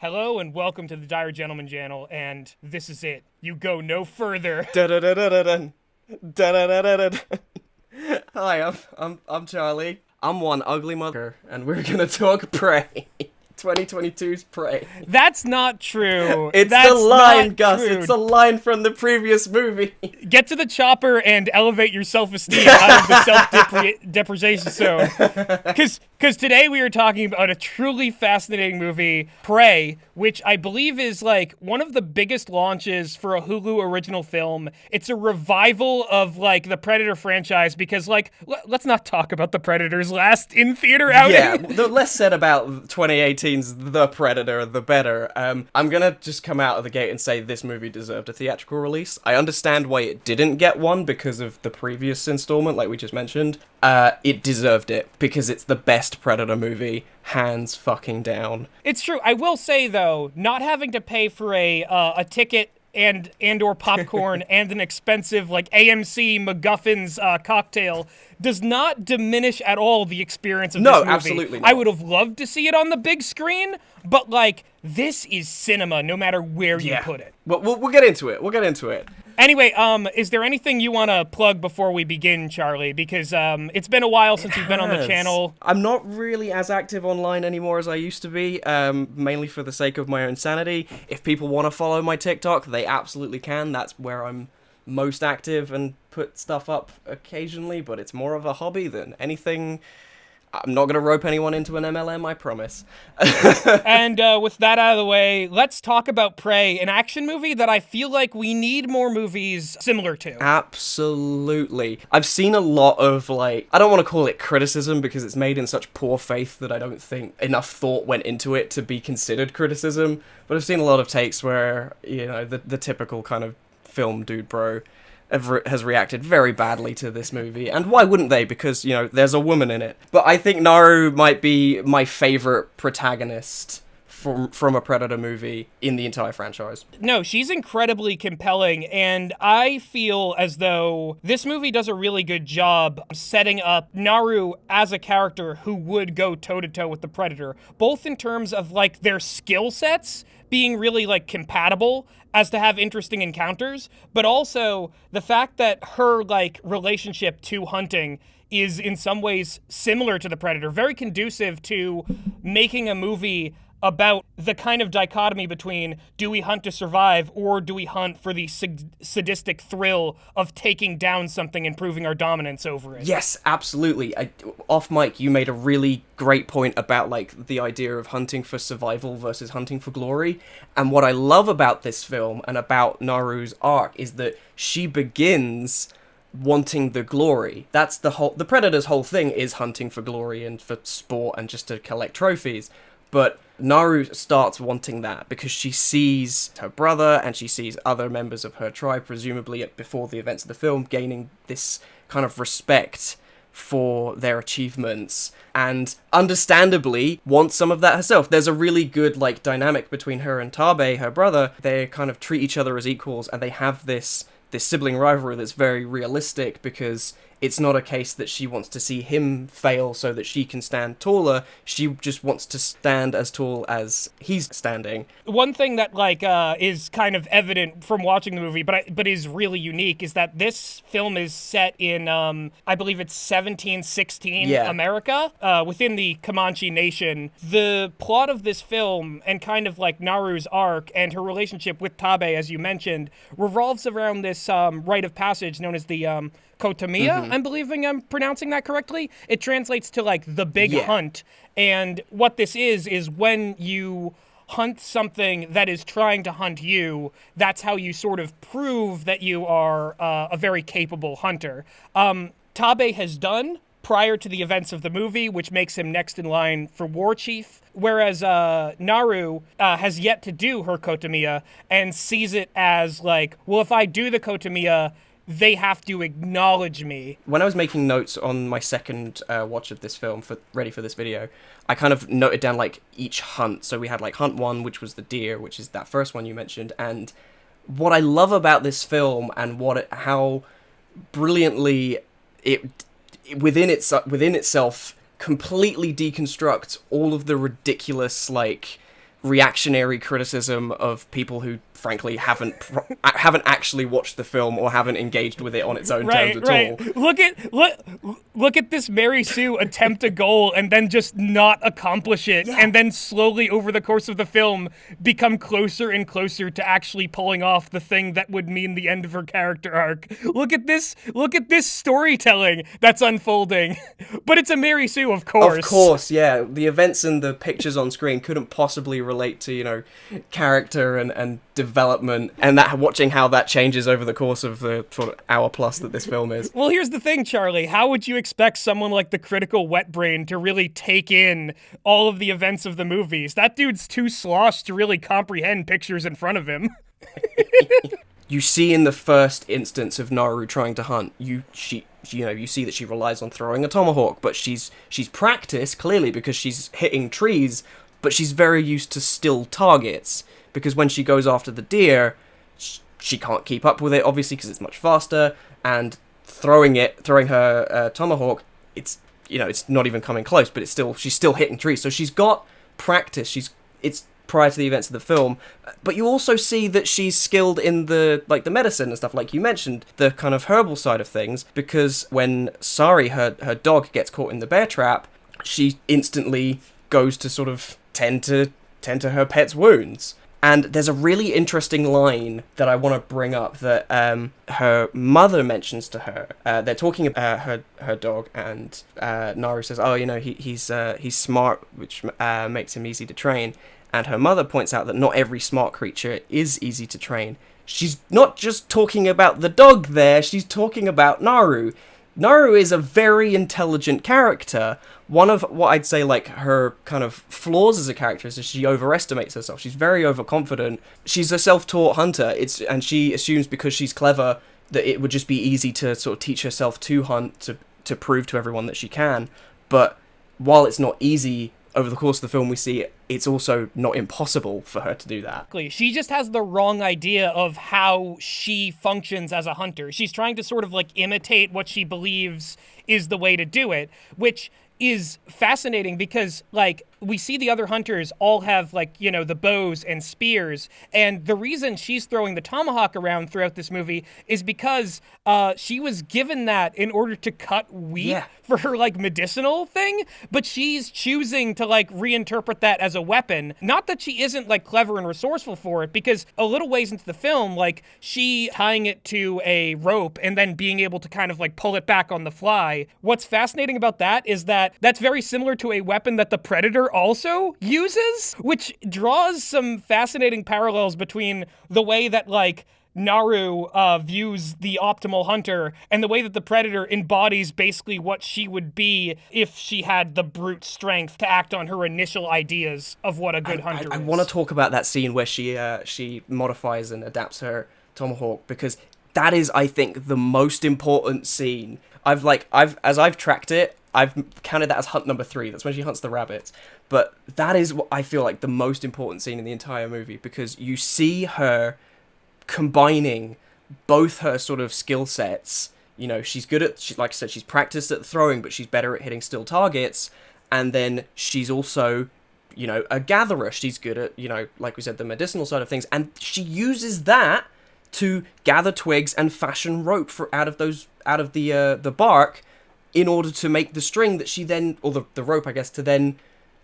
Hello and welcome to the Dire Gentleman channel, and this is it. You go no further. Da-da-da-da-da-dun. Da-da-da-da-da-dun. Hi, I'm Charlie. I'm one ugly mother, and we're gonna talk Prey. 2022's Prey. That's not true. It's That's the line, not Gus. true. It's a line from the previous movie. Get to the chopper and elevate your self-esteem out of the self-depreciation zone. Because today we are talking about a truly fascinating movie, Prey, which I believe is like one of the biggest launches for a Hulu original film. It's a revival of like the Predator franchise because let's not talk about the Predator's last in-theater outing. Yeah, the less said about 2018's The Predator, the better. I'm gonna just come out of the gate and say this movie deserved a theatrical release. I understand why it didn't get one because of the previous installment, like we just mentioned. It deserved it because it's the best Predator movie, hands fucking down. It's true. I will say though, not having to pay for a ticket and or popcorn and an expensive like AMC MacGuffin's cocktail does not diminish at all the experience of this movie. No, absolutely not. I would have loved to see it on the big screen, but like this is cinema no matter where you put it. Well, we'll get into it. We'll get into it. Anyway, is there anything you want to plug before we begin, Charlie? Because it's been a while since you've been on the channel. I'm not really as active online anymore as I used to be, mainly for the sake of my own sanity. If people want to follow my TikTok, they absolutely can. That's where I'm most active and put stuff up occasionally, but it's more of a hobby than anything. I'm not going to rope anyone into an MLM, I promise. And with that out of the way, let's talk about Prey, an action movie that I feel like we need more movies similar to. Absolutely. I've seen a lot of, I don't want to call it criticism because it's made in such poor faith that I don't think enough thought went into it to be considered criticism, but I've seen a lot of takes where, the typical kind of film dude bro has reacted very badly to this movie, and why wouldn't they? Because, there's a woman in it. But I think Naru might be my favorite protagonist from a Predator movie in the entire franchise. No, she's incredibly compelling, and I feel as though this movie does a really good job setting up Naru as a character who would go toe-to-toe with the Predator, both in terms of, their skill sets being really, compatible as to have interesting encounters, but also the fact that her, relationship to hunting is in some ways similar to the Predator, very conducive to making a movie about the kind of dichotomy between do we hunt to survive or do we hunt for the sadistic thrill of taking down something and proving our dominance over it. Yes, absolutely. Off mic, you made a really great point about the idea of hunting for survival versus hunting for glory. And what I love about this film and about Naru's arc is that she begins wanting the glory. That's the Predator's whole thing is hunting for glory and for sport and just to collect trophies. But Naru starts wanting that because she sees her brother and she sees other members of her tribe, presumably before the events of the film, gaining this kind of respect for their achievements and understandably wants some of that herself. There's a really good dynamic between her and Tabe, her brother. They kind of treat each other as equals and they have this sibling rivalry that's very realistic because it's not a case that she wants to see him fail so that she can stand taller. She just wants to stand as tall as he's standing. One thing that is kind of evident from watching the movie, but is really unique, is that this film is set in I believe it's 1716 America, within the Comanche Nation. The plot of this film and kind of Naru's arc and her relationship with Tabe, as you mentioned, revolves around this rite of passage known as the Kotamiya, I'm believing I'm pronouncing that correctly. It translates to the big hunt. And what this is when you hunt something that is trying to hunt you, that's how you sort of prove that you are a very capable hunter. Tabe has done prior to the events of the movie, which makes him next in line for war chief, whereas Naru has yet to do her Kotamiya and sees it as well, if I do the Kotamiya, they have to acknowledge me. When I was making notes on my second watch of this film, ready for this video, I kind of noted down each hunt. So we had hunt one, which was the deer, which is that first one you mentioned. And what I love about this film and how brilliantly it within itself completely deconstructs all of the ridiculous reactionary criticism of people who frankly haven't actually watched the film or haven't engaged with it on its own terms at all. Look at this Mary Sue attempt a goal and then just not accomplish it, and then slowly over the course of the film become closer and closer to actually pulling off the thing that would mean the end of her character arc. Look at this storytelling that's unfolding. But it's a Mary Sue, of course. Of course, yeah. The events and the pictures on screen couldn't possibly relate to, you know, character and development, and that watching how that changes over the course of the sort of hour plus that this film is. Well, here's the thing, Charlie. How would you expect someone like the critical wet brain to really take in all of the events of the movies? That dude's too sloshed to really comprehend pictures in front of him. You see in the first instance of Naru trying to hunt, you see that she relies on throwing a tomahawk, but she's practiced clearly because she's hitting trees, but she's very used to still targets, because when she goes after the deer, she can't keep up with it, obviously, because it's much faster, and throwing her tomahawk, it's not even coming close, but she's still hitting trees, so she's got practice. It's prior to the events of the film, but you also see that she's skilled in the medicine and stuff, like you mentioned, the kind of herbal side of things, because when Sari, her dog, gets caught in the bear trap, she instantly goes to sort of tend to her pet's wounds. And there's a really interesting line that I want to bring up that her mother mentions to her. They're talking about her dog, and Naru says, "Oh, you know, he's smart, which makes him easy to train." And her mother points out that not every smart creature is easy to train. She's not just talking about the dog there, she's talking about Naru. Naru is a very intelligent character. One of what I'd say, like, her kind of flaws as a character is that she overestimates herself. She's very overconfident. She's a self-taught hunter, and she assumes because she's clever that it would just be easy to sort of teach herself to hunt, to prove to everyone that she can. But while it's not easy, over the course of the film we see it's also not impossible for her to do that. She just has the wrong idea of how she functions as a hunter. She's trying to sort of like imitate what she believes is the way to do it, which is fascinating because, like, we see the other hunters all have, like, you know, the bows and spears, and the reason she's throwing the tomahawk around throughout this movie is because she was given that in order to cut wheat for her, like, medicinal thing, but she's choosing to, like, reinterpret that as a weapon. Not that she isn't, like, clever and resourceful for it, because a little ways into the film, like, she tying it to a rope and then being able to kind of, like, pull it back on the fly. What's fascinating about that is that that's very similar to a weapon that the Predator also uses, which draws some fascinating parallels between the way that, like, Naru views the optimal hunter and the way that the Predator embodies basically what she would be if she had the brute strength to act on her initial ideas of what a good hunter is. I want to talk about that scene where she modifies and adapts her tomahawk, because that is, I think, the most important scene. As I've tracked it, I've counted that as hunt number 3. That's when she hunts the rabbits. But that is what I feel like the most important scene in the entire movie, because you see her combining both her sort of skill sets. You know, she's good at, like I said, she's practiced at throwing, but she's better at hitting still targets. And then she's also, you know, a gatherer. She's good at, you know, like we said, the medicinal side of things. And she uses that to gather twigs and fashion rope out of the bark, in order to make the string that she then, or the rope, I guess, to then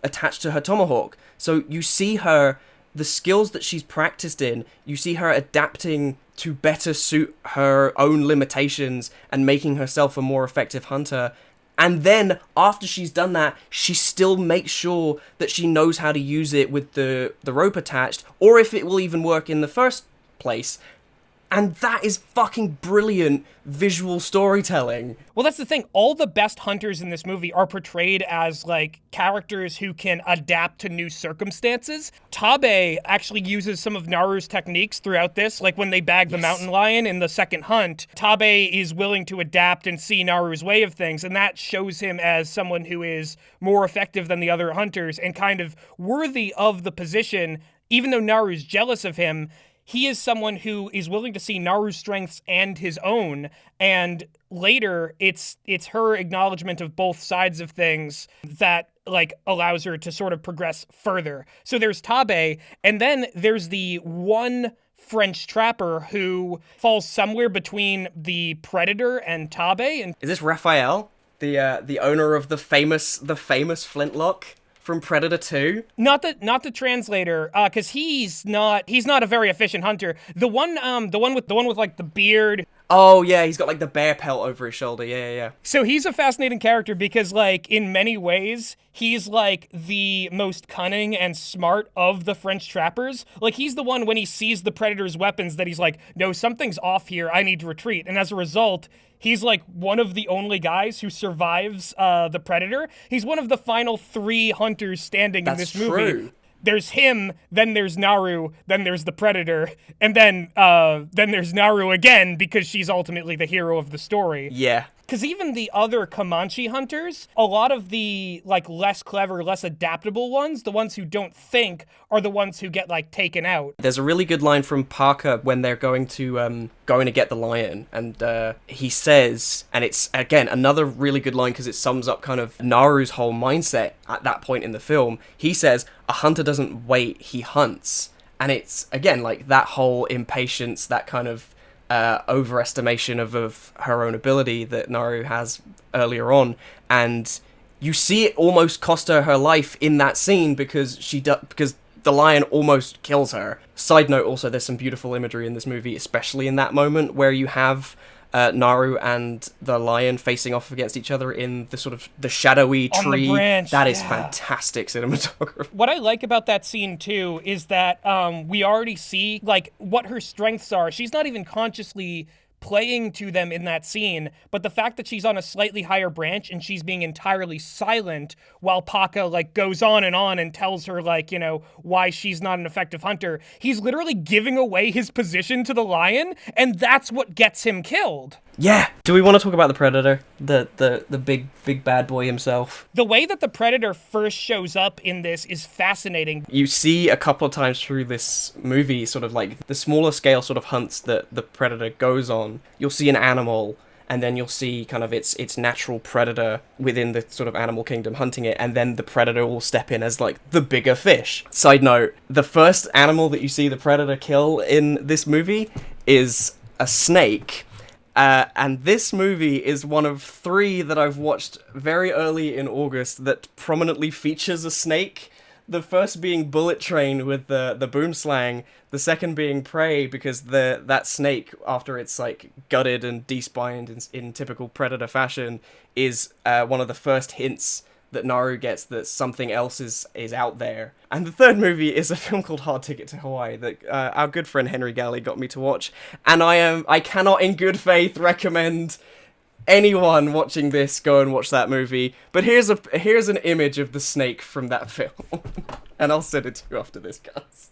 attach to her tomahawk. So you see her, the skills that she's practiced in, you see her adapting to better suit her own limitations and making herself a more effective hunter. And then, after she's done that, she still makes sure that she knows how to use it with the rope attached, or if it will even work in the first place. And that is fucking brilliant visual storytelling. Well, that's the thing. All the best hunters in this movie are portrayed as, like, characters who can adapt to new circumstances. Tabe actually uses some of Naru's techniques throughout this. Like, when they bag the mountain lion in the second hunt, Tabe is willing to adapt and see Naru's way of things, and that shows him as someone who is more effective than the other hunters and kind of worthy of the position. Even though Naru's jealous of him, he is someone who is willing to see Naru's strengths and his own, and later it's her acknowledgement of both sides of things that like allows her to sort of progress further. So there's Tabe, and then there's the one French trapper who falls somewhere between the Predator and Tabe. And is this Raphael, the owner of the famous flintlock from Predator 2? Not the translator, because he's not a very efficient hunter. The one with like the beard. Oh yeah, he's got like the bear pelt over his shoulder. Yeah. So he's a fascinating character because like in many ways he's like the most cunning and smart of the French trappers. Like he's the one when he sees the Predator's weapons that he's like, no, something's off here. I need to retreat. And as a result, he's like one of the only guys who survives the Predator. He's one of the final 3 hunters standing in this movie. True. There's him, then there's Naru, then there's the Predator, and then there's Naru again because she's ultimately the hero of the story. Yeah. Because even the other Comanche hunters, a lot of the like less clever, less adaptable ones, the ones who don't think, are the ones who get like taken out. There's a really good line from Parker when they're going to get the lion, and he says, and it's again another really good line because it sums up kind of Naru's whole mindset at that point in the film. He says, "A hunter doesn't wait; he hunts," and it's again like that whole impatience, that kind of overestimation of her own ability that Naru has earlier on, and you see it almost cost her life in that scene because because the lion almost kills her. Side note, also, there's some beautiful imagery in this movie, especially in that moment where you have Naru and the lion facing off against each other in the sort of the shadowy tree. On the branch, that is fantastic cinematography. What I like about that scene too is that we already see like what her strengths are. She's not even consciously playing to them in that scene, but the fact that she's on a slightly higher branch and she's being entirely silent while Paka like goes on and tells her like, you know, why she's not an effective hunter. He's literally giving away his position to the lion, and that's what gets him killed. Yeah. Do we want to talk about the Predator? The big bad boy himself? The way that the Predator first shows up in this is fascinating. You see a couple of times through this movie sort of like the smaller scale sort of hunts that the Predator goes on. You'll see an animal, and then you'll see kind of its natural predator within the sort of animal kingdom hunting it, and then the Predator will step in as like the bigger fish. Side note, the first animal that you see the Predator kill in this movie is a snake. And this movie is one of 3 that I've watched very early in August that prominently features a snake. The first being Bullet Train with the boom slang, the second being Prey because that snake, after it's like gutted and despined in typical Predator fashion, is one of the first hints that Naru gets that something else is out there. And the third movie is a film called Hard Ticket to Hawaii that our good friend Henry Galley got me to watch, and I cannot in good faith recommend anyone watching this go and watch that movie. But here's an image of the snake from that film, and I'll send it to you after this, guys.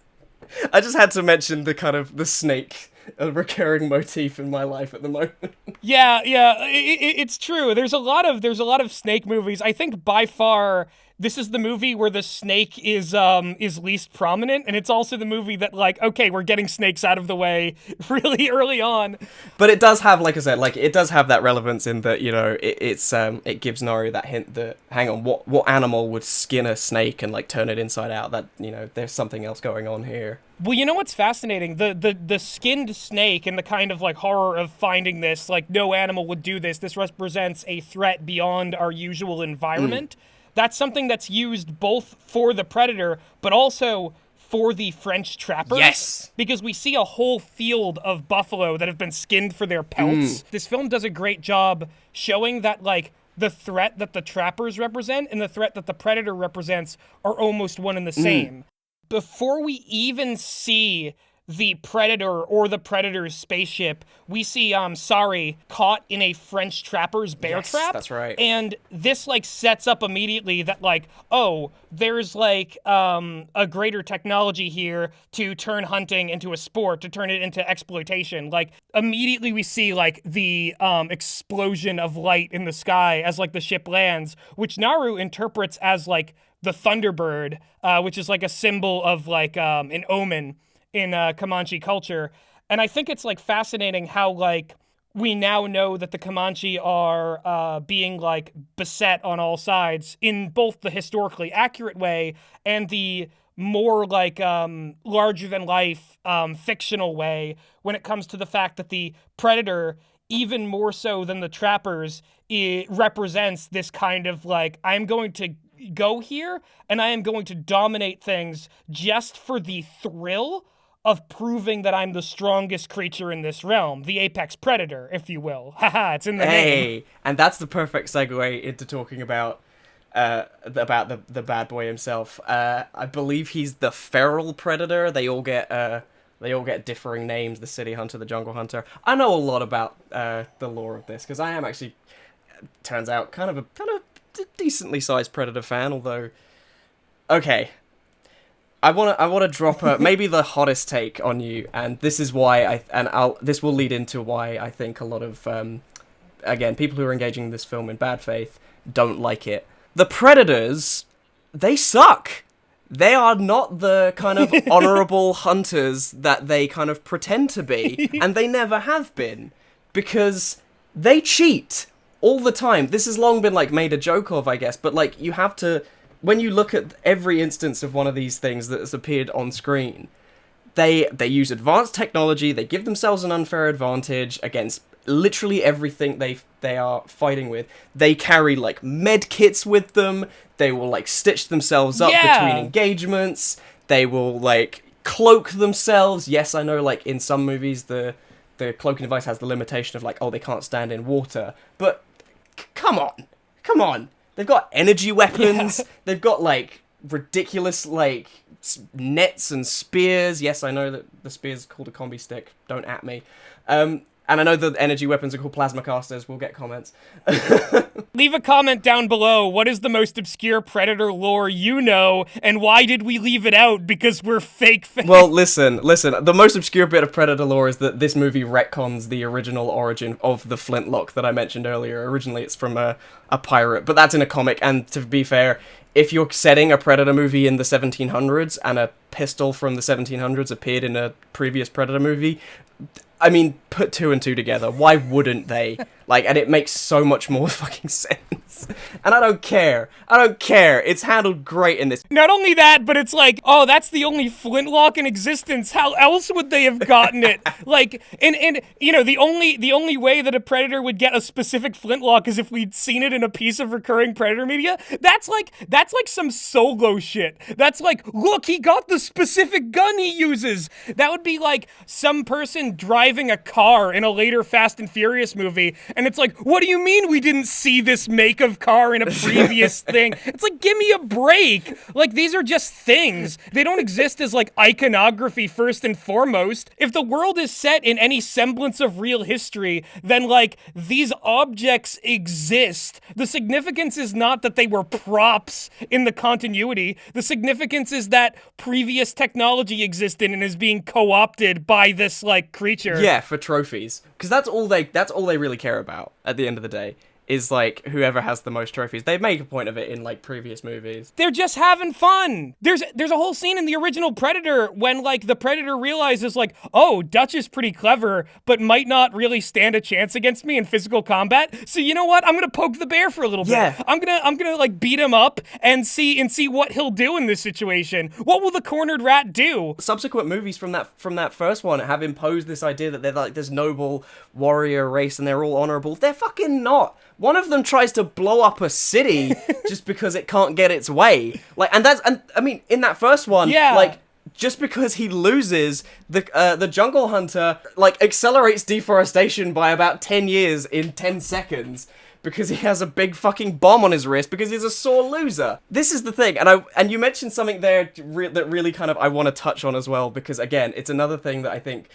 I just had to mention the kind of the snake, a recurring motif in my life at the moment. Yeah, it's true. There's a lot of snake movies. I think by far this is the movie where the snake is least prominent, and it's also the movie that like, okay, we're getting snakes out of the way really early on. But it does have, like I said, like it does have that relevance in that, you know, it gives Naru that hint that, hang on, what animal would skin a snake and like turn it inside out? That, you know, there's something else going on here. Well, you know what's fascinating? The skinned snake and the kind of like horror of finding this, like no animal would do this. This represents a threat beyond our usual environment. That's something that's used both for the Predator, but also for the French trappers. Yes! Because we see a whole field of buffalo that have been skinned for their pelts. This film does a great job showing that, like, the threat that the trappers represent and the threat that the Predator represents are almost one and the same. Before we even see the Predator or the Predator's spaceship, we see Sari caught in a French trapper's bear trap. That's right. And this like sets up immediately that like, oh, there's like a greater technology here to turn hunting into a sport, to turn it into exploitation. Like immediately we see like the explosion of light in the sky as like the ship lands, which Naru interprets as like the Thunderbird, which is like a symbol of like an omen. Comanche culture. And I think it's like fascinating how like we now know that the Comanche are being like beset on all sides in both the historically accurate way and the more like larger than life fictional way when it comes to the fact that the predator, even more so than the trappers, it represents this kind of like, I'm going to go here and I am going to dominate things just for the thrill of proving that I'm the strongest creature in this realm, the apex predator, if you will. Haha, it's in the name. And that's the perfect segue into talking about the bad boy himself. I believe he's the feral predator. They all get differing names. The city hunter, the jungle hunter. I know a lot about the lore of this because I am actually, turns out, kind of a decently sized predator fan. Although, okay. I want to drop maybe the hottest take on you, and this is why this will lead into why I think a lot of again, people who are engaging in this film in bad faith don't like it. The predators, they suck. They are not the kind of honorable hunters that they kind of pretend to be, and they never have been, because they cheat all the time. This has long been like made a joke of, I guess, but like you have to. When you look at every instance of one of these things that has appeared on screen, they use advanced technology, they give themselves an unfair advantage against literally everything they are fighting with. They carry, like, med kits with them, they will, like, stitch themselves up between engagements, they will, like, cloak themselves. Yes, I know, like, in some movies the cloaking device has the limitation of, like, oh, they can't stand in water, but come on! They've got energy weapons. Yeah. They've got, like, ridiculous, like, nets and spears. Yes, I know that the spear's called a combi stick. Don't at me. And I know the energy weapons are called plasma casters. We'll get comments. Leave a comment down below. What is the most obscure Predator lore you know, and why did we leave it out? Because we're fake fans. Well, listen. The most obscure bit of Predator lore is that this movie retcons the original origin of the flintlock that I mentioned earlier. Originally, it's from a pirate, but that's in a comic, and to be fair, if you're setting a Predator movie in the 1700s and a pistol from the 1700s appeared in a previous Predator movie, I mean, put two and two together. Why wouldn't they? Like, and it makes so much more fucking sense. And I don't care. It's handled great in this. Not only that, but it's like, oh, that's the only flintlock in existence. How else would they have gotten it? Like, and you know, the only way that a predator would get a specific flintlock is if we'd seen it in a piece of recurring Predator media. That's like some Solo shit. That's like, look, he got the specific gun he uses. That would be like some person driving a car in a later Fast and Furious movie, and it's like, what do you mean we didn't see this make of car in a previous thing? It's like, give me a break. Like, these are just things. They don't exist as, like, iconography first and foremost. If the world is set in any semblance of real history, then, like, these objects exist. The significance is not that they were props in the continuity. The significance is that previous technology existed and is being co-opted by this, like, creature. Yeah, for trophies. Because that's all they really care about at the end of the day. Is like whoever has the most trophies. They make a point of it in like previous movies. They're just having fun. There's a whole scene in the original Predator when like the Predator realizes like, oh, Dutch is pretty clever, but might not really stand a chance against me in physical combat. So you know what? I'm gonna poke the bear for a little bit. Yeah. I'm gonna like beat him up and see what he'll do in this situation. What will the cornered rat do? Subsequent movies from that first one have imposed this idea that they're like this noble warrior race and they're all honorable. They're fucking not. One of them tries to blow up a city just because it can't get its way. Like, and I mean, in that first one, yeah. Like, just because he loses, the jungle hunter, like, accelerates deforestation by about 10 years in 10 seconds because he has a big fucking bomb on his wrist because he's a sore loser. This is the thing, and you mentioned something there that really kind of I want to touch on as well, because, again, it's another thing that I think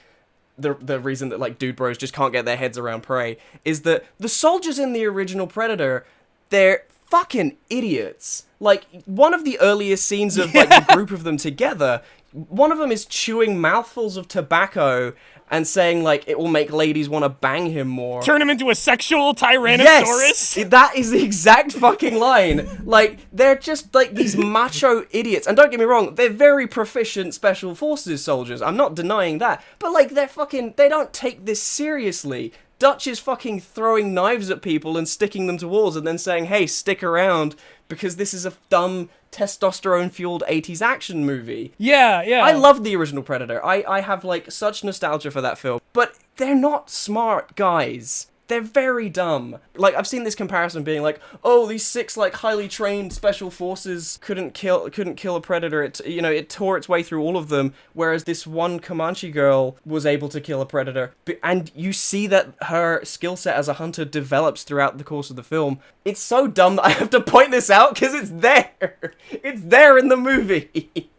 the reason that, like, dude bros just can't get their heads around Prey is that the soldiers in the original Predator, they're fucking idiots. Like, one of the earliest scenes of, like, the group of them together, One of them is chewing mouthfuls of tobacco and saying, like, it will make ladies want to bang him more. Turn him into a sexual tyrannosaurus? Yes! That is the exact fucking line. Like, they're just, like, these macho idiots. And don't get me wrong, they're very proficient Special Forces soldiers. I'm not denying that. But, like, they don't take this seriously. Dutch is fucking throwing knives at people and sticking them to walls and then saying, hey, stick around, because this is a dumb, testosterone-fueled 80s action movie. Yeah. I love the original Predator. I have, like, such nostalgia for that film. But they're not smart guys. They're very dumb. Like, I've seen this comparison being like, oh, these 6, like, highly trained special forces couldn't kill a predator. It tore its way through all of them, whereas this one Comanche girl was able to kill a predator. And you see that her skill set as a hunter develops throughout the course of the film. It's so dumb that I have to point this out, because it's there. It's there in the movie.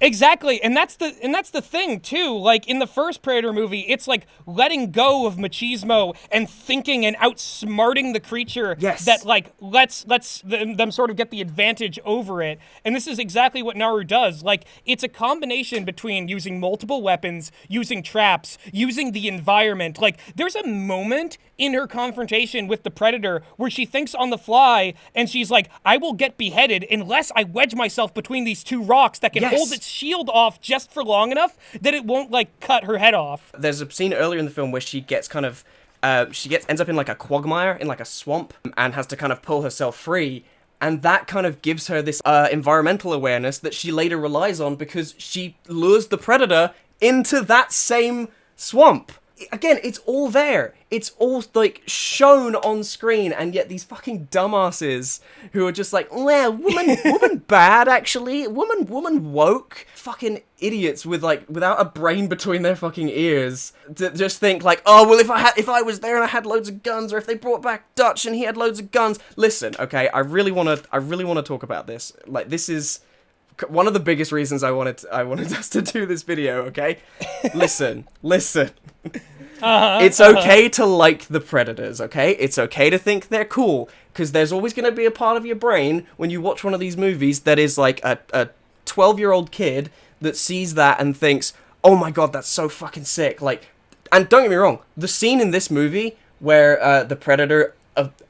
Exactly, and that's the thing too. Like in the first Predator movie, it's like letting go of machismo and thinking and outsmarting the creature. Yes. That like lets them sort of get the advantage over it. And this is exactly what Naru does. Like it's a combination between using multiple weapons, using traps, using the environment. Like there's a moment in her confrontation with the Predator where she thinks on the fly and she's like, I will get beheaded unless I wedge myself between these two rocks that can hold its shield off just for long enough that it won't like cut her head off. There's a scene earlier in the film where she gets kind of ends up in like a quagmire, in like a swamp, and has to kind of pull herself free. And that kind of gives her this environmental awareness that she later relies on because she lures the Predator into that same swamp. Again, it's all there. It's all, like, shown on screen, and yet these fucking dumbasses who are just like, well, woman bad, actually. Woman woke. Fucking idiots with, like, without a brain between their fucking ears. Just think, like, oh, well, if I was there and I had loads of guns, or if they brought back Dutch and he had loads of guns. Listen, okay, I really want to talk about this. Like, this is one of the biggest reasons I wanted us to do this video, okay? Listen. It's okay to like the Predators, okay? It's okay to think they're cool, because there's always going to be a part of your brain when you watch one of these movies that is like a 12-year-old kid that sees that and thinks, oh my god, that's so fucking sick. Like, and don't get me wrong, the scene in this movie where the Predator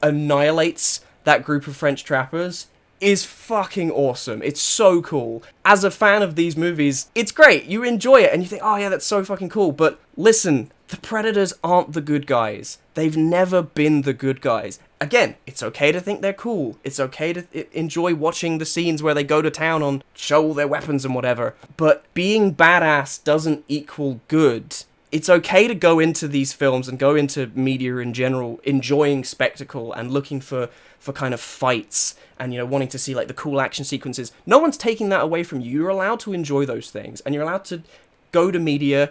annihilates that group of French trappers is fucking awesome. It's so cool. As a fan of these movies, it's great. You enjoy it and you think, oh yeah, that's so fucking cool. But listen, the Predators aren't the good guys. They've never been the good guys. Again, it's okay to think they're cool. It's okay to enjoy watching the scenes where they go to town on show all their weapons and whatever. But being badass doesn't equal good. It's okay to go into these films and go into media in general enjoying spectacle and looking for kind of fights and, you know, wanting to see like the cool action sequences. No one's taking that away from you. You're allowed to enjoy those things, and you're allowed to go to media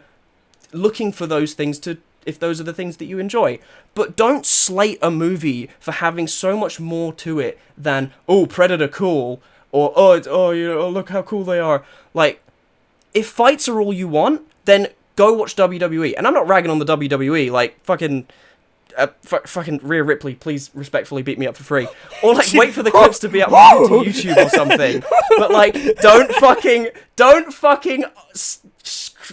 looking for those things if those are the things that you enjoy. But don't slate a movie for having so much more to it than, oh, Predator cool, or look how cool they are. Like, if fights are all you want, then go watch WWE. And I'm not ragging on the WWE, like, fucking Rhea Ripley, please respectfully beat me up for free. Or, like, wait for the clips to be uploaded to YouTube or something. But, like, don't fucking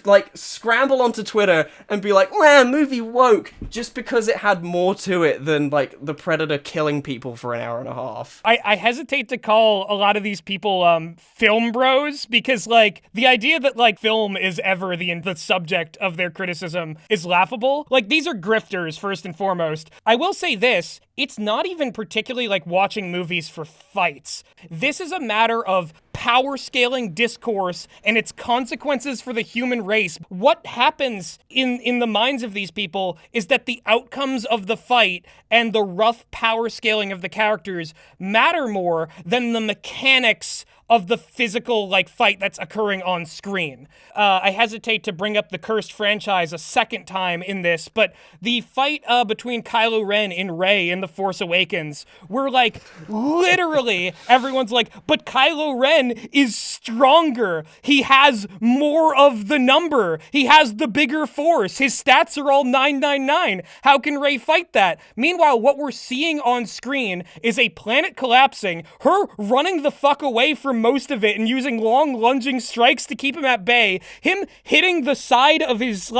like, scramble onto Twitter and be like, well, movie woke, just because it had more to it than, like, the Predator killing people for an hour and a half. I hesitate to call a lot of these people film bros, because, like, the idea that, like, film is ever the subject of their criticism is laughable. Like, these are grifters, first and foremost. I will say this, it's not even particularly like watching movies for fights. This is a matter of power scaling discourse and its consequences for the human race. What happens in the minds of these people is that the outcomes of the fight and the rough power scaling of the characters matter more than the mechanics of the physical, like, fight that's occurring on screen. I hesitate to bring up the cursed franchise a second time in this, but the fight between Kylo Ren and Rey in The Force Awakens, where, like, literally everyone's like, but Kylo Ren is stronger. He has more of the number. He has the bigger force. His stats are all 999. How can Rey fight that? Meanwhile, what we're seeing on screen is a planet collapsing, her running the fuck away from most of it and using long lunging strikes to keep him at bay. Him hitting the side of his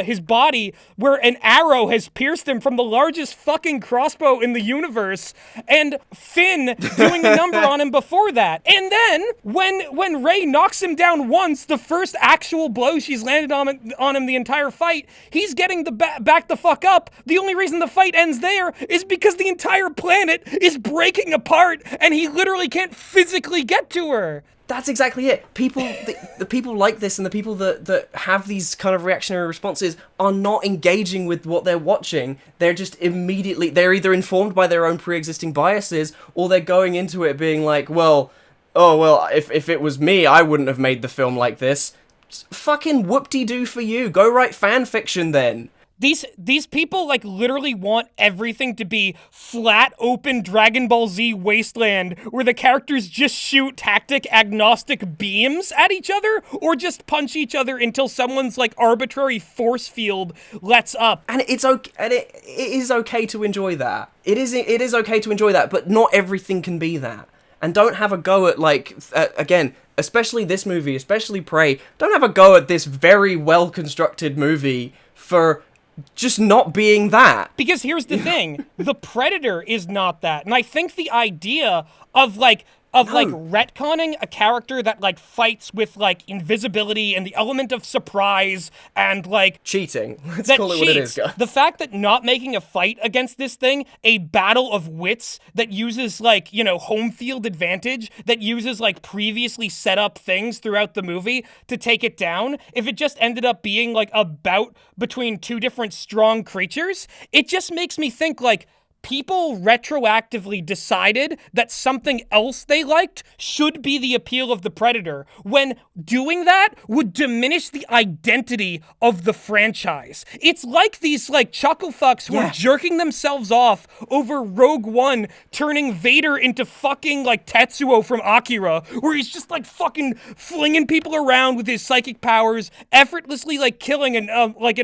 his body where an arrow has pierced him from the largest fucking crossbow in the universe, and Finn doing a number on him before that. And then when Rey knocks him down once, the first actual blow she's landed on him the entire fight, he's getting the back the fuck up. The only reason the fight ends there is because the entire planet is breaking apart and he literally can't physically get to her. That's exactly it. People, the people like this and the people that have these kind of reactionary responses are not engaging with what they're watching. They're just immediately, they're either informed by their own pre-existing biases, or they're going into it being like, well, if it was me, I wouldn't have made the film like this. Fucking whoop-de-doo for you. Go write fan fiction then. These people, like, literally want everything to be flat, open Dragon Ball Z wasteland where the characters just shoot tactic-agnostic beams at each other or just punch each other until someone's, like, arbitrary force field lets up. And it's okay, and it is okay to enjoy that. It is okay to enjoy that, but not everything can be that. And don't have a go at, like, again, especially this movie, especially Prey, don't have a go at this very well-constructed movie for just not being that. Because here's the thing, the Predator is not that. And I think the idea of retconning a character that, like, fights with, like, invisibility and the element of surprise and, like... cheating. Let's call it what it is, guys. The fact that not making a fight against this thing, a battle of wits that uses, like, you know, home field advantage, that uses, like, previously set up things throughout the movie to take it down, if it just ended up being, like, a bout between two different strong creatures, it just makes me think, like, people retroactively decided that something else they liked should be the appeal of the Predator, when doing that would diminish the identity of the franchise. It's like these, like, chuckle fucks who are jerking themselves off over Rogue One turning Vader into fucking, like, Tetsuo from Akira, where he's just, like, fucking flinging people around with his psychic powers, effortlessly, like, killing an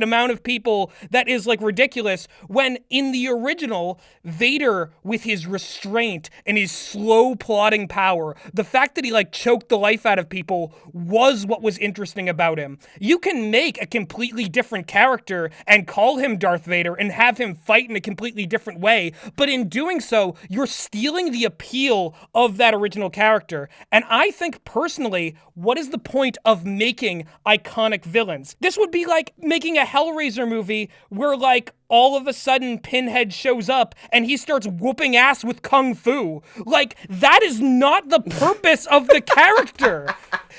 amount of people that is, like, ridiculous, when in the original, Vader, with his restraint and his slow plotting power, the fact that he, like, choked the life out of people was what was interesting about him. You can make a completely different character and call him Darth Vader and have him fight in a completely different way, but in doing so, you're stealing the appeal of that original character. And I think, personally, what is the point of making iconic villains? This would be like making a Hellraiser movie where, like, all of a sudden Pinhead shows up and he starts whooping ass with kung fu. Like, that is not the purpose of the character.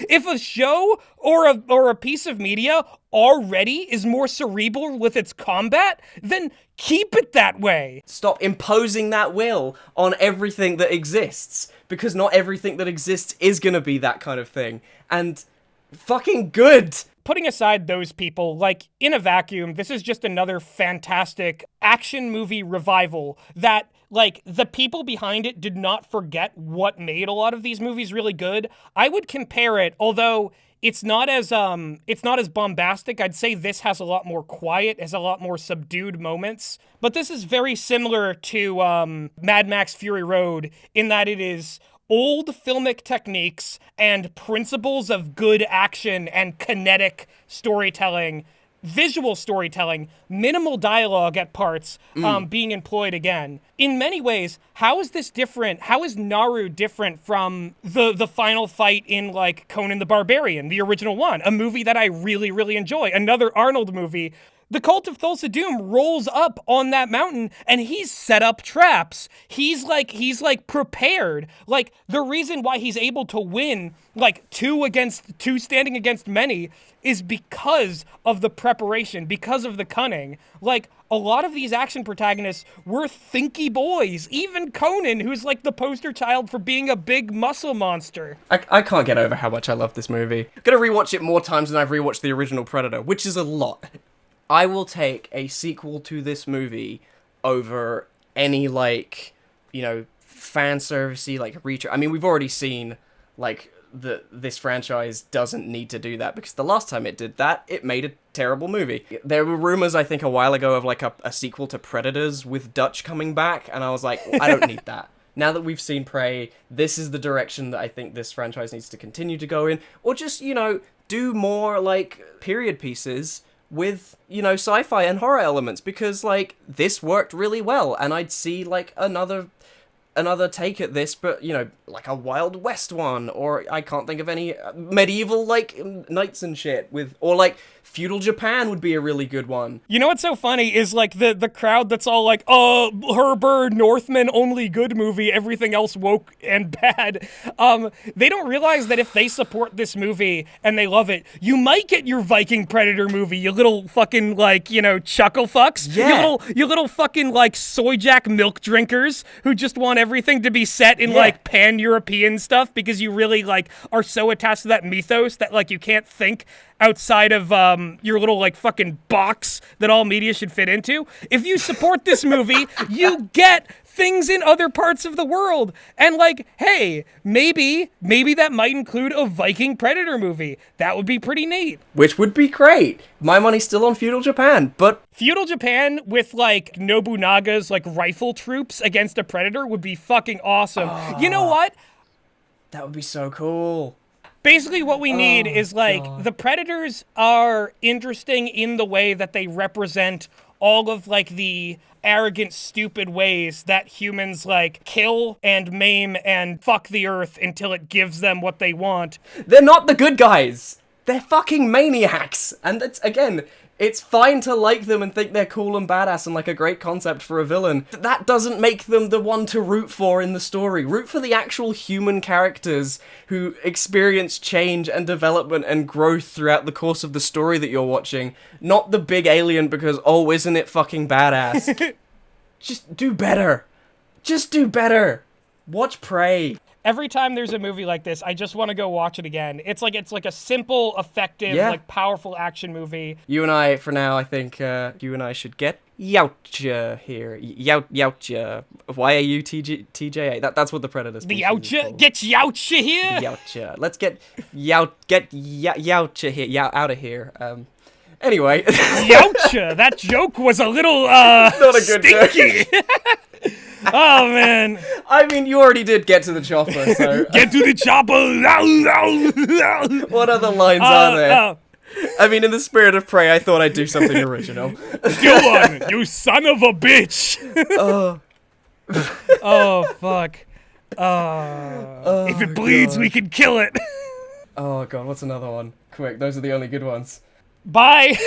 If a show or a piece of media already is more cerebral with its combat, then keep it that way. Stop imposing that will on everything that exists, because not everything that exists is gonna be that kind of thing. And fucking good. Putting aside those people, like, in a vacuum, this is just another fantastic action movie revival that, like, the people behind it did not forget what made a lot of these movies really good. I would compare it, although it's not as bombastic. I'd say this has a lot more quiet, has a lot more subdued moments. But this is very similar to Mad Max Fury Road in that it is old filmic techniques and principles of good action and kinetic storytelling, visual storytelling, minimal dialogue at parts being employed again. In many ways, how is this different? How is Naru different from the final fight in, like, Conan the Barbarian, the original one, a movie that I really, really enjoy, another Arnold movie? The Cult of Thulsa Doom rolls up on that mountain and he's set up traps. He's prepared. Like, the reason why he's able to win, like, two standing against many is because of the preparation, because of the cunning. Like, a lot of these action protagonists were thinky boys. Even Conan, who's, like, the poster child for being a big muscle monster. I can't get over how much I love this movie. I'm gonna rewatch it more times than I've rewatched the original Predator, which is a lot. I will take a sequel to this movie over any, like, you know, fan servicey, like, I mean, we've already seen, like, this franchise doesn't need to do that, because the last time it did that, it made a terrible movie. There were rumors, I think, a while ago of, like, a sequel to Predators with Dutch coming back, and I was like, I don't need that. now that we've seen Prey, this is the direction that I think this franchise needs to continue to go in, or just, do more, like, period pieces with, sci-fi and horror elements, because, like, this worked really well, and I'd see, like, another take at this, but, like a Wild West one, or I can't think of any medieval, like, knights and shit, or, like, feudal Japan would be a really good one. You know what's so funny is, like, the crowd that's all like, Herbert, Northman, only good movie, everything else woke and bad. They don't realize that if they support this movie and they love it, you might get your Viking Predator movie, you little fucking, like, chuckle fucks. Yeah. You little fucking, like, soy jack milk drinkers who just want everything to be set in, like, pan-European stuff because you really, like, are so attached to that mythos that, like, you can't think outside of your little, like, fucking box that all media should fit into. If you support this movie, you get things in other parts of the world. And, like, hey, maybe that might include a Viking Predator movie. That would be pretty neat. Which would be great. My money's still on feudal Japan, but... Feudal Japan with, like, Nobunaga's, like, rifle troops against a Predator would be fucking awesome. You know what? That would be so cool. Basically, what we need is, like, the Predators are interesting in the way that they represent all of, like, the arrogant, stupid ways that humans, like, kill and maim and fuck the earth until it gives them what they want. They're not the good guys. They're fucking maniacs. And it's, again, it's fine to like them and think they're cool and badass and, like, a great concept for a villain. That doesn't make them the one to root for in the story. Root for the actual human characters who experience change and development and growth throughout the course of the story that you're watching. Not the big alien because, oh, isn't it fucking badass? Just do better. Just do better. Watch Prey. Every time there's a movie like this, I just want to go watch it again. It's like a simple, effective, like, powerful action movie. You and I, for now, I think you and I should get Yautja here. Yautja. YAUTJA. That's what the Predator species is Yautja? called. Get Yautja here? Yautja. Let's get Yautja here. Out of here. Anyway. Yautja. That joke was a little Not a good stinky. Oh, man. I mean, you already did get to the chopper, so... Get to the chopper! What other lines are there? I mean, in the spirit of Prey, I thought I'd do something original. Kill one, you son of a bitch! Oh, fuck. If it bleeds, we can kill it. Oh, God, what's another one? Quick, those are the only good ones. Bye!